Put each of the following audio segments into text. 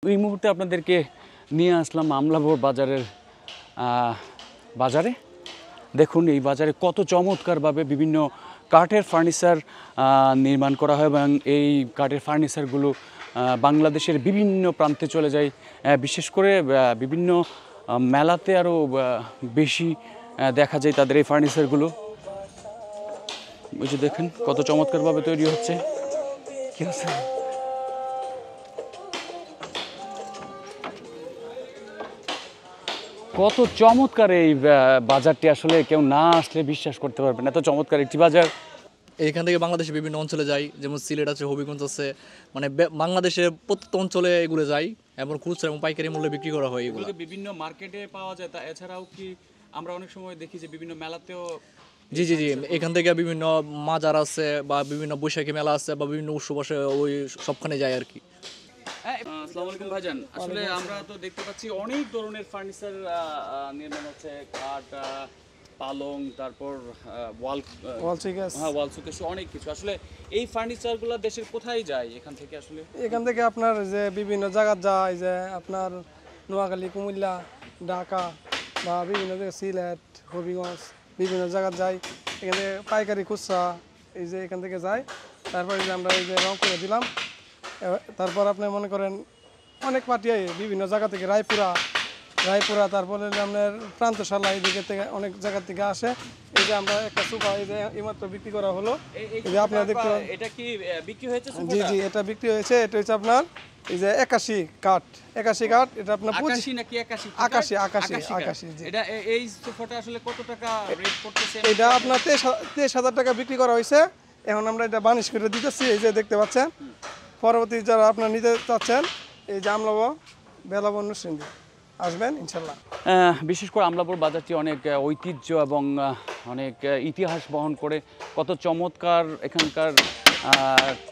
এই মুহূর্তে আপনাদেরকে নিয়ে আসলাম আমলাবোর বাজারের বাজারে। দেখুন এই বাজারে কত চমৎকারভাবে বিভিন্ন কাঠের ফার্নিচার নির্মাণ করা হয় এবং এই কাঠের ফার্নিচারগুলো বাংলাদেশের বিভিন্ন প্রান্তে চলে যায়। বিশেষ করে বিভিন্ন মেলাতে আরও বেশি দেখা যায় তাদের এই ফার্নিচারগুলো। ওই যে দেখেন কত চমৎকারভাবে তৈরি হচ্ছে। কি হচ্ছে? কত চমৎকার এই বাজারটি, আসলে কেউ না আসলে বিশ্বাস করতে পারবেন এত চমৎকার একটি বাজার। এখান থেকে বাংলাদেশের বিভিন্ন অঞ্চলে যাই, যেমন সিলেট আছে, হবিগঞ্জ আছে, মানে বাংলাদেশের প্রত্যেক অঞ্চলে এগুলো যাই এবং খুচরা এবং পাইকারি মূল্যে বিক্রি করা হয়। এগুলো বিভিন্ন মার্কেটে পাওয়া যায়, তা এছাড়াও কি আমরা অনেক সময় দেখি যে বিভিন্ন মেলাতেও। জি জি জি, এখান থেকে বিভিন্ন মাজার আছে বা বিভিন্ন বৈশাখী মেলা আছে বা বিভিন্ন উৎসব বসে, ওই সবখানে যায় আর কি। আসসালামু আলাইকুম ভাইজান, আসলে আমরা তো দেখতে পাচ্ছি অনেক ধরনের ফার্নিচার নির্মাণ হচ্ছে, খাট, পালং, তারপর ওয়াল শোকেস, অনেক কিছু। আসলে এই ফার্নিচারগুলো দেশের কোথায় যায় এখান থেকে আপনার যে বিভিন্ন জায়গা যায়, যে আপনার নোয়াখালী, কুমিল্লা, ঢাকা বা বিভিন্ন জায়গায় সিলেট, হবিগঞ্জ বিভিন্ন জায়গা যায়। এখানে পাইকারি খুচরা এই যে এখান থেকে যায়। তারপরে যে আমরা এই যে রংপুরে দিলাম, তারপর আপনি মনে করেন অনেক পার্টি বিভিন্ন জায়গা থেকে, রায়পুরা, তারপরে আপনার প্রান্তশালা, এই দিকে থেকে অনেক জায়গা থেকে আসে। এই যে আমরা একটা সোফা এই যে এইমাত্র বিক্রি করা হলো, এই যে আপনারা দেখতে পারেন। এটা কি বিক্রি হয়েছে? জি জি, এটা বিক্রি হয়েছে। এটা হচ্ছে আপনার এই যে 81 কাঠ, এটা আপনার 85 নাকি 81। জি, এটা এই সোফাটা আসলে কত টাকা রেট করতেছে? এটা আপনার 23,000 টাকা বিক্রি করা হয়েছে। এখন আমরা এটা বানিশ করে দিতেছি, এই যে দেখতে পাচ্ছেন। পরবর্তী যারা আপনারা নিতে চাচ্ছেন, এই যে আমলাবো বেলাবন নরসিংদী আসবেন ইনশাল্লাহ। বিশেষ করে আমলাপুর বাজারটি অনেক ঐতিহ্য এবং অনেক ইতিহাস বহন করে। কত চমৎকার এখানকার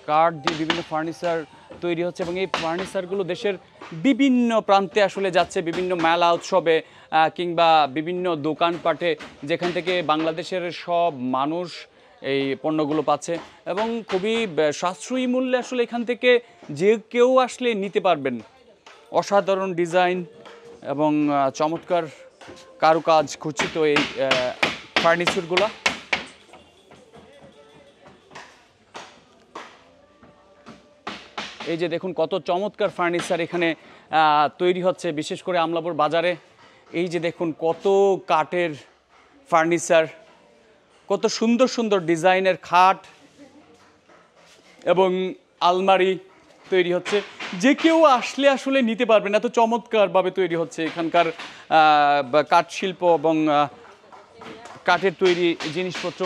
কাঠ দিয়ে বিভিন্ন ফার্নিচার তৈরি হচ্ছে এবং এই ফার্নিচারগুলো দেশের বিভিন্ন প্রান্তে আসলে যাচ্ছে, বিভিন্ন মেলা উৎসবে কিংবা বিভিন্ন দোকানপাটে, যেখান থেকে বাংলাদেশের সব মানুষ এই পণ্যগুলো পাচ্ছে এবং খুবই সাশ্রয়ী মূল্যে আসলে এখান থেকে যে কেউ আসলে নিতে পারবেন। অসাধারণ ডিজাইন এবং চমৎকার কারুকাজ খচিত এই ফার্নিচারগুলো। এই যে দেখুন কত চমৎকার ফার্নিচার এখানে তৈরি হচ্ছে, বিশেষ করে আমলাপুর বাজারে। এই যে দেখুন কত কাঠের ফার্নিচার, কত সুন্দর সুন্দর ডিজাইনের খাট এবং আলমারি তৈরি হচ্ছে। যে কেউ আসলে আসলে নিতে পারবেন, এত চমৎকারভাবে তৈরি হচ্ছে এখানকার কাঠ শিল্প এবং কাঠের তৈরি জিনিসপত্র।